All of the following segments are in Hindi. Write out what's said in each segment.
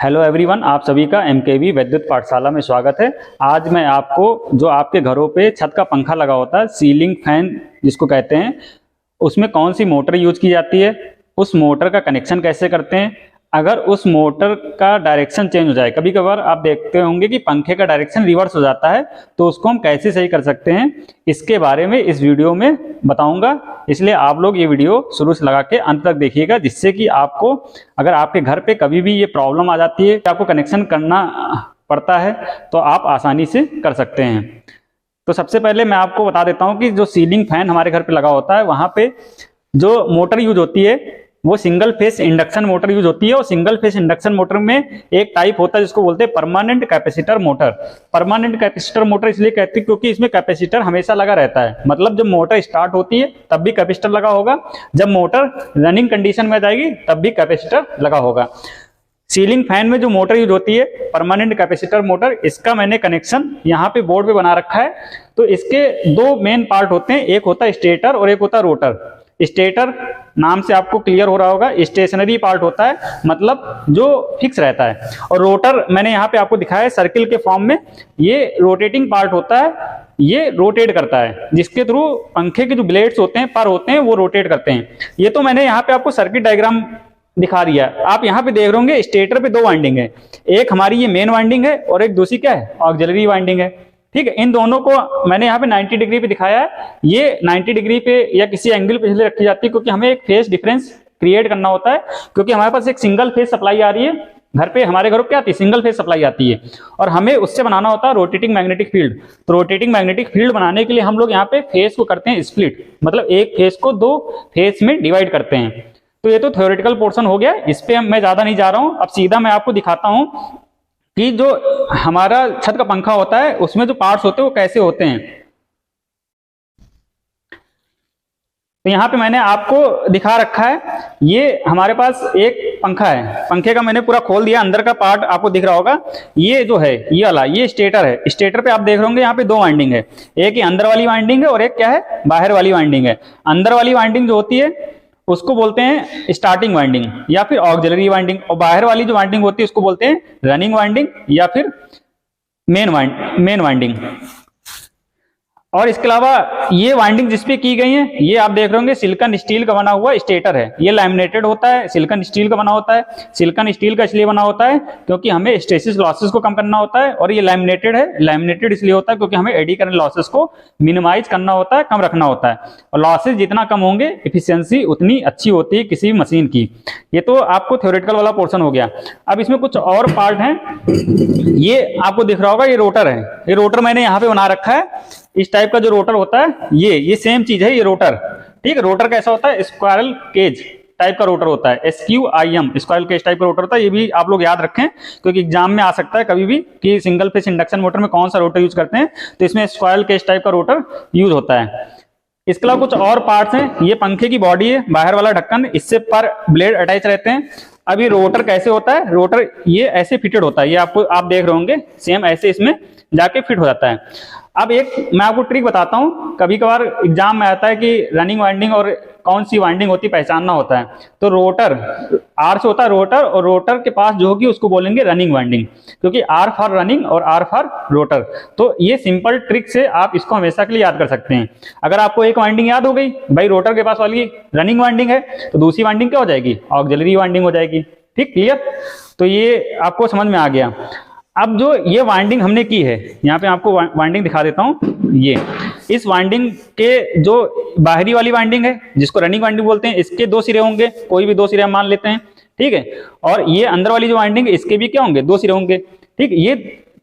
हेलो एवरीवन, आप सभी का एमकेवी वैद्युत पाठशाला में स्वागत है। आज मैं आपको जो आपके घरों पे छत का पंखा लगा होता है, सीलिंग फैन जिसको कहते हैं, उसमें कौन सी मोटर यूज की जाती है, उस मोटर का कनेक्शन कैसे करते हैं, अगर उस मोटर का डायरेक्शन चेंज हो जाए, कभी कभार आप देखते होंगे कि पंखे का डायरेक्शन रिवर्स हो जाता है, तो उसको हम कैसे सही कर सकते हैं, इसके बारे में इस वीडियो में बताऊंगा। इसलिए आप लोग ये वीडियो शुरू से लगा के अंत तक देखिएगा, जिससे कि आपको अगर आपके घर पे कभी भी ये प्रॉब्लम आ जाती है कि आपको कनेक्शन करना पड़ता है तो आप आसानी से कर सकते हैं। तो सबसे पहले मैं आपको बता देता हूँ कि जो सीलिंग फैन हमारे घर पे लगा होता है, वहाँ पे जो मोटर यूज होती है वो single phase induction motor use होती है। और सिंगल फेस इंडक्शन मोटर में एक टाइप होता है जिसको बोलते हैं permanent capacitor motor. Permanent capacitor motor इसलिए कहते हैं क्योंकि इसमें कैपेसिटर हमेशा लगा रहता है, मतलब जब मोटर स्टार्ट होती है तब भी कैपेसिटर लगा होगा, जब मोटर रनिंग कंडीशन में आ जाएगी तब भी कैपेसिटर लगा होगा। सीलिंग फैन में जो मोटर यूज होती है परमानेंट कैपेसिटर मोटर, इसका मैंने कनेक्शन यहाँ पे बोर्ड पे बना रखा है। तो इसके दो मेन पार्ट होते हैं, एक होता है स्टेटर और एक होता है रोटर। स्टेटर नाम से आपको क्लियर हो रहा होगा, स्टेशनरी पार्ट होता है, मतलब जो फिक्स रहता है। और रोटर मैंने यहाँ पे आपको दिखाया है सर्किल के फॉर्म में, ये रोटेटिंग पार्ट होता है, ये रोटेट करता है, जिसके थ्रू पंखे के जो ब्लेड्स होते हैं, पर होते हैं, वो रोटेट करते हैं। ये तो मैंने यहाँ पे आपको सर्किट डायग्राम दिखा दिया। आप यहाँ पे देख रहे होंगे स्टेटर पे दो वाइंडिंग है, एक हमारी ये मेन वाइंडिंग है और एक दूसरी क्या है, ऑक्सिलरी वाइंडिंग है। ठीक है, इन दोनों को मैंने यहाँ पे 90 डिग्री पे दिखाया है। ये 90 डिग्री पे या किसी एंगल पे इसलिए रखी जाती है क्योंकि हमें एक फेस डिफरेंस क्रिएट करना होता है, क्योंकि हमारे पास एक सिंगल फेस सप्लाई आ रही है घर पे, हमारे घरों क्या आती है, सिंगल फेस सप्लाई आती है, और हमें उससे बनाना होता है रोटेटिंग मैग्नेटिक फील्ड। तो रोटेटिंग मैग्नेटिक फील्ड बनाने के लिए हम लोग यहाँ पे फेस को करते हैं स्प्लिट, मतलब एक फेस को दो फेस में डिवाइड करते हैं। तो ये तो थ्योरेटिकल पोर्शन हो गया, इस पे मैं ज्यादा नहीं जा रहा हूँ। अब सीधा मैं आपको दिखाता हूँ कि जो हमारा छत का पंखा होता है उसमें जो पार्ट्स होते हैं वो कैसे होते हैं। तो यहाँ पे मैंने आपको दिखा रखा है, ये हमारे पास एक पंखा है, पंखे का मैंने पूरा खोल दिया, अंदर का पार्ट आपको दिख रहा होगा। ये जो है ये वाला, ये स्टेटर है। स्टेटर पे आप देख रहे होंगे यहाँ पे दो वाइंडिंग है, एक ही अंदर वाली वाइंडिंग है और एक क्या है, बाहर वाली वाइंडिंग है। अंदर वाली वाइंडिंग जो होती है उसको बोलते हैं स्टार्टिंग वाइंडिंग या फिर ऑक्सिलरी वाइंडिंग, और बाहर वाली जो वाइंडिंग होती है उसको बोलते हैं रनिंग वाइंडिंग या फिर मेन वाइंडिंग। और इसके अलावा ये वाइंडिंग जिसपे की गई है, ये आप देख रहे होंगे सिलिकॉन स्टील का बना हुआ स्टेटर है। ये लैमिनेटेड होता है, सिलिकॉन स्टील का बना होता है। सिलिकॉन स्टील का इसलिए बना होता है क्योंकि हमें स्टेसिस लॉसेस को कम करना होता है, और ये लैमिनेटेड है। लैमिनेटेड इसलिए होता है क्योंकि हमें एडी करंट लॉसेस को मिनिमाइज करना होता है, कम रखना होता है। और लॉसेस जितना कम होंगे एफिशिएंसी उतनी अच्छी होती है किसी भी मशीन की। ये तो आपको थ्योरेटिकल वाला पोर्शन हो गया। अब इसमें कुछ और पार्ट हैं, ये आपको दिख रहा होगा, ये रोटर है। ये रोटर मैंने यहाँ पे बना रखा है, इस टाइप का जो रोटर होता है ये सेम चीज है, ये रोटर। ठीक है, रोटर कैसा होता है, स्क्वायरल केज टाइप का रोटर होता है, SQIM स्क्वायरल केज टाइप का रोटर होता है। ये भी आप लोग याद रखें क्योंकि एग्जाम में आ सकता है कभी भी कि सिंगल फेस इंडक्शन मोटर में कौन सा रोटर यूज करते हैं, तो इसमें स्क्वायरल केज टाइप का रोटर यूज होता है। इसके अलावा कुछ और पार्ट्स हैं, ये पंखे की बॉडी है, बाहर वाला ढक्कन, इससे पर ब्लेड अटैच रहते हैं। अब ये रोटर कैसे होता है, रोटर ये ऐसे फिटेड होता है, ये आपको आप देख रहे होंगे सेम ऐसे इसमें जाके फिट हो जाता है। अब एक मैं आपको ट्रिक बताता हूँ, कभी कभार एग्जाम में आता है कि रनिंग वाइंडिंग और कौन सी वाइंडिंग होती है पहचानना होता है। तो रोटर आर से होता है रोटर, और रोटर के पास जो होगी उसको बोलेंगे रनिंग वाइंडिंग, क्योंकि आर फॉर रनिंग और आर फॉर रोटर। तो ये सिंपल ट्रिक से आप इसको हमेशा के लिए याद कर सकते हैं। अगर आपको एक वाइंडिंग याद हो गई, भाई रोटर के पास वाली रनिंग वाइंडिंग है, तो दूसरी वाइंडिंग क्या हो जाएगी, ऑक्सिलरी वाइंडिंग हो जाएगी। ठीक, क्लियर। तो ये आपको समझ में आ गया। अब जो ये वाइंडिंग हमने की है, यहाँ पे आपको वाइंडिंग दिखा देता हूँ। ये इस वाइंडिंग के जो बाहरी वाली वाइंडिंग है जिसको रनिंग वाइंडिंग बोलते हैं, इसके दो सिरे होंगे, कोई भी दो सिरे हम मान लेते हैं। ठीक है, और ये अंदर वाली जो वाइंडिंग है इसके भी क्या होंगे, दो सिरे होंगे। ठीक, ये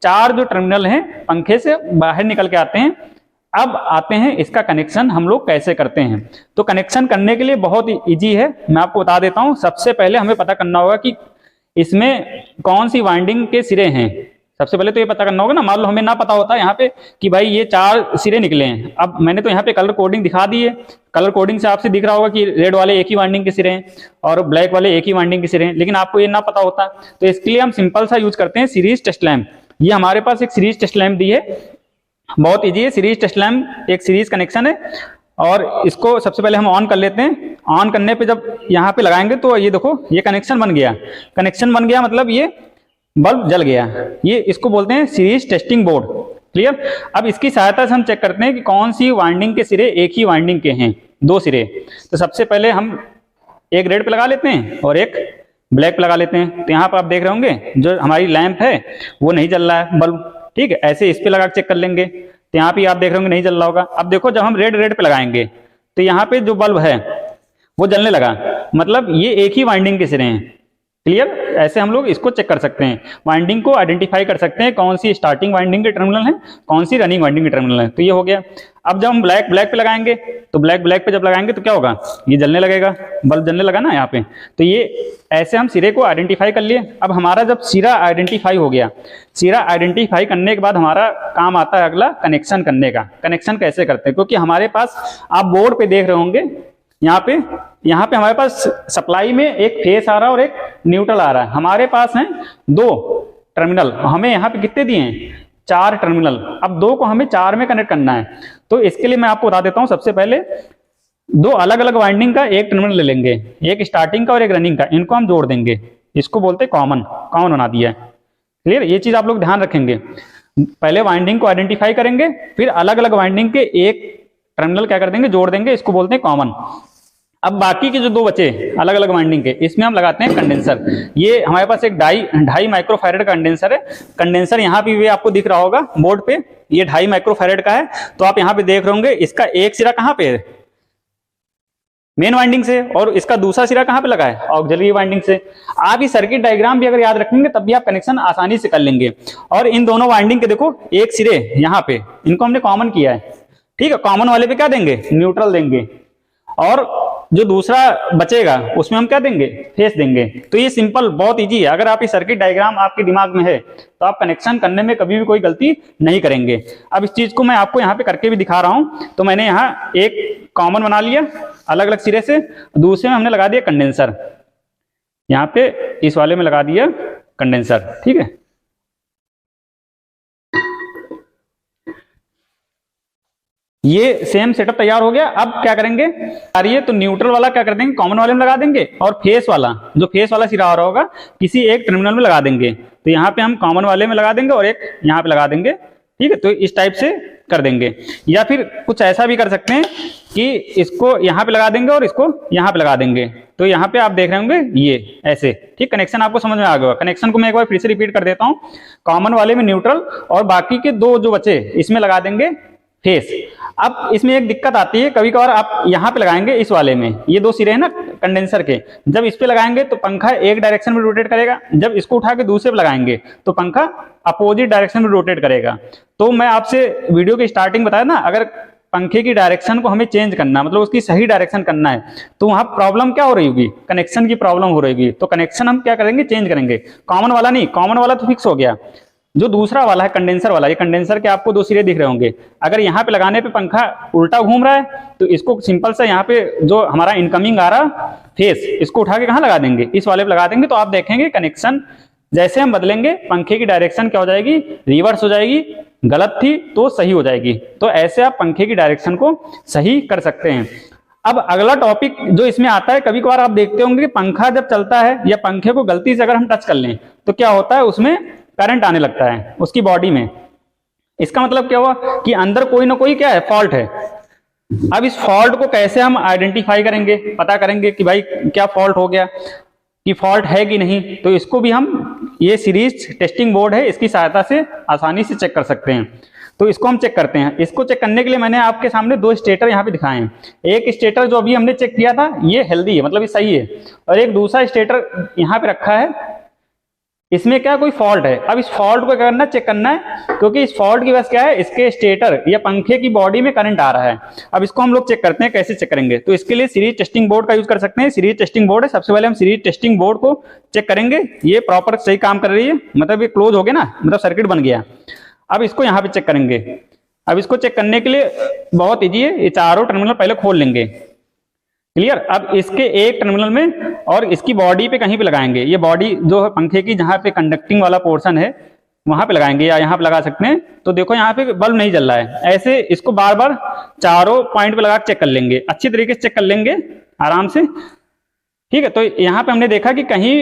चार जो टर्मिनल हैं पंखे से बाहर निकल के आते हैं। अब आते हैं इसका कनेक्शन हम लोग कैसे करते हैं। तो कनेक्शन करने के लिए बहुत ईजी है, मैं आपको बता देता हूँ। सबसे पहले हमें पता करना होगा कि इसमें कौन सी वाइंडिंग के सिरे हैं। सबसे पहले तो ये पता करना होगा ना, मान लो हमें ना पता होता है यहाँ पे कि भाई ये चार सिरे निकले हैं। अब मैंने तो यहाँ पे कलर कोडिंग दिखा दी है, कलर कोडिंग से आपसे दिख रहा होगा कि रेड वाले एक ही वाइंडिंग के सिरे हैं और ब्लैक वाले एक ही वाइंडिंग के सिरे हैं, लेकिन आपको ये ना पता होता। तो इसके लिए हम सिंपल सा यूज करते हैं सीरीज टेस्ट लैम्प। ये हमारे पास एक सीरीज टेस्ट लैम्प दी है, बहुत ईजी है। सीरीज टेस्ट लैम्प एक सीरीज कनेक्शन है, और इसको सबसे पहले हम ऑन कर लेते हैं। ऑन करने पे जब यहाँ पे लगाएंगे तो ये देखो ये कनेक्शन बन गया। कनेक्शन बन गया मतलब ये बल्ब जल गया। ये इसको बोलते हैं सीरीज टेस्टिंग बोर्ड। क्लियर। अब इसकी सहायता से हम चेक करते हैं कि कौन सी वाइंडिंग के सिरे एक ही वाइंडिंग के हैं, दो सिरे। तो सबसे पहले हम एक रेड पे लगा लेते हैं और एक ब्लैक पे लगा लेते हैं। तो यहाँ पर आप देख रहे होंगे जो हमारी लैंप है वो नहीं जल रहा है बल्ब, ठीक है। ऐसे इस पे लगा चेक कर लेंगे, तो यहाँ पे आप देख रहे होंगे नहीं जल रहा होगा। अब देखो जब हम रेड पे लगाएंगे तो यहाँ पे जो बल्ब है वो जलने लगा, मतलब ये एक ही वाइंडिंग के सिरे हैं। क्लियर। ऐसे हम लोग इसको चेक कर सकते हैं, वाइंडिंग को आइडेंटिफाई कर सकते हैं कौन सी स्टार्टिंग वाइंडिंग के टर्मिनल है, कौन सी रनिंग वाइंडिंग के टर्मिनल है। तो ये हो गया। अब जब हम ब्लैक पे लगाएंगे तो ब्लैक पे जब लगाएंगे तो क्या होगा, ये जलने लगेगा, बल्ब जलने लगा ना यहाँ पे। तो ये ऐसे हम सिरे को आइडेंटिफाई कर लिए। अब हमारा जब सिरा आइडेंटिफाई हो गया, सिरा आइडेंटिफाई करने के बाद हमारा काम आता है अगला कनेक्शन करने का। कनेक्शन कैसे करते हैं, क्योंकि हमारे पास आप बोर्ड पे देख रहे होंगे यहाँ पे हमारे पास सप्लाई में एक फेस आ रहा है और एक न्यूट्रल आ रहा है। हमारे पास हैं दो टर्मिनल, हमें यहाँ पे कितने दिए हैं, 4 टर्मिनल। अब 2 को हमें 4 में कनेक्ट करना है। तो इसके लिए मैं आपको बता देता हूँ, सबसे पहले 2 अलग अलग वाइंडिंग का एक टर्मिनल ले लेंगे, एक स्टार्टिंग का और एक रनिंग का, इनको हम जोड़ देंगे। इसको बोलते हैं कॉमन बना दिया है। क्लियर। ये चीज आप लोग ध्यान रखेंगे, पहले वाइंडिंग को आइडेंटिफाई करेंगे, फिर अलग अलग वाइंडिंग के एक टर्मिनल क्या कर देंगे, जोड़ देंगे, इसको बोलते हैं कॉमन। अब बाकी के जो 2 बचे अलग अलग वाइंडिंग के, इसमें हम लगाते हैं कंडेंसर। ये हमारे पास एक 2.5 माइक्रोफैरेड का कंडेंसर है। कंडेंसर यहाँ पे भी आपको दिख रहा होगा बोर्ड पे, ये 2.5 माइक्रोफैरेड का है। तो आप यहाँ पे देख रहे होंगे इसका एक सिरा कहाँ पे है, मेन वाइंडिंग से, और इसका दूसरा सिरा कहाँ पे लगा है, ऑक्सिलरी वाइंडिंग से। आप ये सर्किट डायग्राम भी अगर याद रखेंगे तब भी आप कनेक्शन आसानी से कर लेंगे। और इन दोनों वाइंडिंग के देखो एक सिरे यहाँ पे, इनको हमने कॉमन किया है, ठीक है। कॉमन वाले पे क्या देंगे, न्यूट्रल देंगे, और जो दूसरा बचेगा उसमें हम क्या देंगे, फेस देंगे। तो ये सिंपल, बहुत इजी है। अगर आप ये सर्किट डायग्राम आपके दिमाग में है तो आप कनेक्शन करने में कभी भी कोई गलती नहीं करेंगे। अब इस चीज को मैं आपको यहाँ पे करके भी दिखा रहा हूँ। तो मैंने यहाँ एक कॉमन बना लिया अलग अलग सिरे से, दूसरे में हमने लगा दिया कंडेंसर, यहाँ पे इस वाले में लगा दिया कंडेंसर, ठीक है। ये सेम सेटअप तैयार हो गया। अब क्या करेंगे, तो न्यूट्रल वाला क्या कर देंगे, कॉमन वाले में लगा देंगे, और फेस वाला सिरा आ रहा होगा किसी एक टर्मिनल में लगा देंगे। तो यहाँ पे हम कॉमन वाले में लगा देंगे और एक यहाँ पे लगा देंगे, ठीक है। तो इस टाइप से कर देंगे, या फिर कुछ ऐसा भी कर सकते हैं कि इसको यहाँ पे लगा देंगे और इसको यहाँ पे लगा देंगे। तो यहाँ पे आप देख रहे होंगे ये ऐसे, ठीक। कनेक्शन आपको समझ में आ गया। कनेक्शन को मैं एक बार फिर से रिपीट कर देता हूँ, कॉमन वाले में न्यूट्रल और बाकी के 2 जो बचे इसमें लगा देंगे फेस। अब इसमें एक दिक्कत आती है, कभी कभार आप यहाँ पे लगाएंगे इस वाले में, ये 2 सिरे हैं ना कंडेंसर के, जब इस पे लगाएंगे तो पंखा एक डायरेक्शन में रोटेट करेगा, जब इसको उठा के दूसरे पे लगाएंगे तो पंखा अपोजिट डायरेक्शन में रोटेट करेगा। तो मैं आपसे वीडियो की स्टार्टिंग बताया ना, अगर पंखे की डायरेक्शन को हमें चेंज करना, मतलब उसकी सही डायरेक्शन करना है, तो वहां प्रॉब्लम क्या हो रही होगी, कनेक्शन की प्रॉब्लम हो रही होगी। तो कनेक्शन हम क्या करेंगे, चेंज करेंगे। कॉमन वाला नहीं, कॉमन वाला तो फिक्स हो गया। जो दूसरा वाला है कंडेंसर वाला, ये कंडेंसर के आपको 2 सिरे दिख रहे होंगे, अगर यहाँ पे लगाने पे पंखा उल्टा घूम रहा है तो इसको सिंपल सा यहाँ पे जो हमारा इनकमिंग आ रहा फेस, इसको उठा के कहाँ लगा देंगे, इस वाले पे लगा देंगे। तो आप देखेंगे कनेक्शन जैसे हम बदलेंगे पंखे की डायरेक्शन क्या हो जाएगी, रिवर्स हो जाएगी, गलत थी तो सही हो जाएगी। तो ऐसे आप पंखे की डायरेक्शन को सही कर सकते हैं। अब अगला टॉपिक जो इसमें आता है, कभी कभार आप देखते होंगे कि पंखा जब चलता है या पंखे को गलती से अगर हम टच कर लें तो क्या होता है, उसमें करंट आने लगता है उसकी बॉडी में। इसका मतलब क्या हुआ कि अंदर कोई ना कोई क्या है, फॉल्ट है। अब इस फॉल्ट को कैसे हम आइडेंटिफाई करेंगे, पता करेंगे कि भाई क्या फॉल्ट हो गया, कि फॉल्ट है कि नहीं। तो इसको भी हम, ये सीरीज टेस्टिंग बोर्ड है, इसकी सहायता से आसानी से चेक कर सकते हैं। तो इसको हम चेक करते हैं। इसको चेक करने के लिए मैंने आपके सामने 2 स्टेटर यहाँ पे दिखाए हैं। एक स्टेटर जो अभी हमने चेक किया था ये हेल्दी है, मतलब ये सही है, और एक दूसरा स्टेटर यहाँ पे रखा है, इसमें क्या कोई फॉल्ट है। अब इस फॉल्ट को करना, चेक करना है, क्योंकि इस फॉल्ट की वजह क्या है, इसके स्टेटर या पंखे की बॉडी में करंट आ रहा है। अब इसको हम लोग चेक करते हैं, कैसे चेक करेंगे। तो इसके लिए सीरीज टेस्टिंग बोर्ड का यूज कर सकते हैं। सीरीज टेस्टिंग बोर्ड है, सबसे पहले हम सीरीज टेस्टिंग बोर्ड को चेक करेंगे, ये प्रॉपर सही काम कर रही है, मतलब ये क्लोज हो गया ना, मतलब सर्किट बन गया। अब इसको यहाँ पे चेक करेंगे। अब इसको चेक करने के लिए बहुत ईजी है, ये चारों टर्मिनल पहले खोल लेंगे। क्लियर। अब इसके एक टर्मिनल में और इसकी बॉडी पे कहीं पे लगाएंगे, ये बॉडी जो है पंखे की, जहाँ पे कंडक्टिंग वाला पोर्शन है वहां पे लगाएंगे, या यहाँ पे लगा सकते हैं। तो देखो यहाँ पे बल्ब नहीं जल रहा है। ऐसे इसको बार बार चारों पॉइंट पे लगा के चेक कर लेंगे, अच्छी तरीके से चेक कर लेंगे आराम से। ठीक है। तो यहाँ पे हमने देखा कि कहीं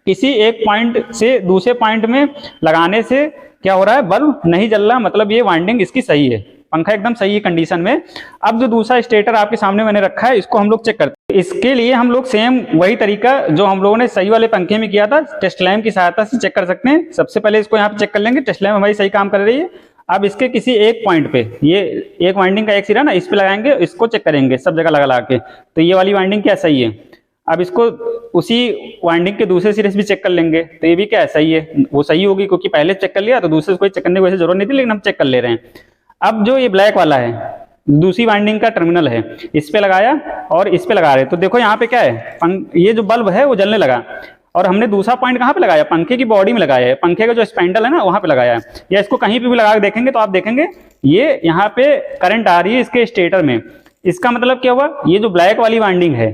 किसी एक पॉइंट से दूसरे पॉइंट में लगाने से क्या हो रहा है, बल्ब नहीं जल रहा, मतलब ये वाइंडिंग इसकी सही है, पंखा एकदम सही है कंडीशन में। अब जो दूसरा स्टेटर आपके सामने मैंने रखा है, इसको हम लोग चेक करते हैं। इसके लिए हम लोग सेम वही तरीका जो हम लोगों ने सही वाले पंखे में किया था, टेस्ट लैम्प की सहायता से चेक कर सकते हैं। सबसे पहले इसको यहाँ पे चेक कर लेंगे, टेस्ट लैम्प हमारी सही काम कर रही है। अब इसके किसी एक पॉइंट पे, ये एक वाइंडिंग का एक सिरा ना, इस पे लगाएंगे, इसको चेक करेंगे सब जगह लगा के, तो ये वाली वाइंडिंग क्या सही है। अब इसको उसी वाइंडिंग के दूसरे सिरे से भी चेक कर लेंगे, तो ये भी क्या है, सही है, वो सही होगी क्योंकि पहले चेक कर लिया, तो दूसरे को चेक करने की वैसे जरूरत नहीं थी, लेकिन हम चेक कर ले रहे हैं। अब जो ये ब्लैक वाला है, दूसरी वाइंडिंग का टर्मिनल है, इस पे लगाया और इस पे लगा रहे, तो देखो यहाँ पे क्या है, ये जो बल्ब है वो जलने लगा। और हमने दूसरा पॉइंट कहाँ पे लगाया, पंखे की बॉडी में लगाया है, पंखे का जो स्पैंडल है ना वहां पे लगाया है, या इसको कहीं पे भी लगा के देखेंगे तो आप देखेंगे ये यहाँ पे करंट आ रही है इसके स्टेटर में। इसका मतलब क्या हुआ, ये जो ब्लैक वाली वाइंडिंग है,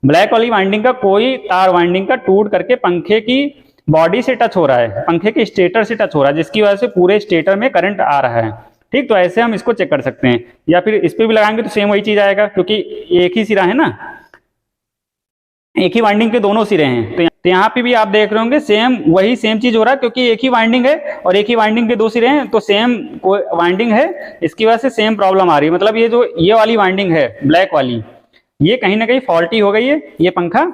ब्लैक वाली वाइंडिंग का कोई तार वाइंडिंग का टूट करके पंखे की बॉडी से टच हो रहा है, पंखे के स्टेटर से टच हो रहा है, जिसकी वजह से पूरे स्टेटर में करंट आ रहा है। ठीक, तो ऐसे हम इसको चेक कर सकते हैं। या फिर इस पे भी लगाएंगे तो सेम वही चीज आएगा, क्योंकि एक ही सिरा है ना, एक ही वाइंडिंग के दोनों सिरे हैं। तो यहाँ पे भी आप देख रहे होंगे सेम चीज हो रहा है, क्योंकि एक ही वाइंडिंग है और एक ही वाइंडिंग के दो सिरे हैं, तो सेम वाइंडिंग है, इसकी वजह से सेम प्रॉब्लम आ रही है। मतलब ये जो ये वाली वाइंडिंग है ब्लैक वाली, ये कहीं ना कहीं फॉल्टी हो गई है, ये पंखा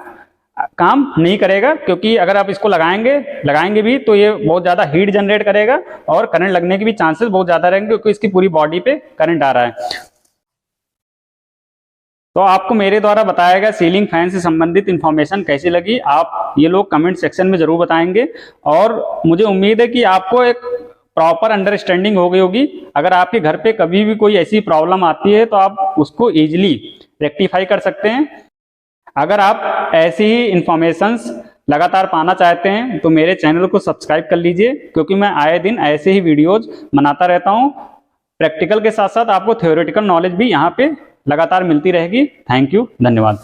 काम नहीं करेगा, क्योंकि अगर आप इसको लगाएंगे भी तो ये बहुत ज्यादा हीट जनरेट करेगा और करंट लगने के भी चांसेस बहुत ज्यादा रहेंगे, क्योंकि इसकी पूरी बॉडी पे करंट आ रहा है। तो आपको मेरे द्वारा बताया गया सीलिंग फैन से संबंधित इंफॉर्मेशन कैसी लगी, आप ये लोग कमेंट सेक्शन में जरूर बताएंगे, और मुझे उम्मीद है कि आपको एक प्रॉपर अंडरस्टैंडिंग हो गई होगी। अगर आपके घर पे कभी भी कोई ऐसी प्रॉब्लम आती है तो आप उसको इजीली रेक्टिफाई कर सकते हैं। अगर आप ऐसी ही इंफॉर्मेशंस लगातार पाना चाहते हैं तो मेरे चैनल को सब्सक्राइब कर लीजिए, क्योंकि मैं आए दिन ऐसे ही वीडियोज बनाता रहता हूं। प्रैक्टिकल के साथ साथ आपको थ्योरेटिकल नॉलेज भी यहाँ पे लगातार मिलती रहेगी। थैंक यू, धन्यवाद।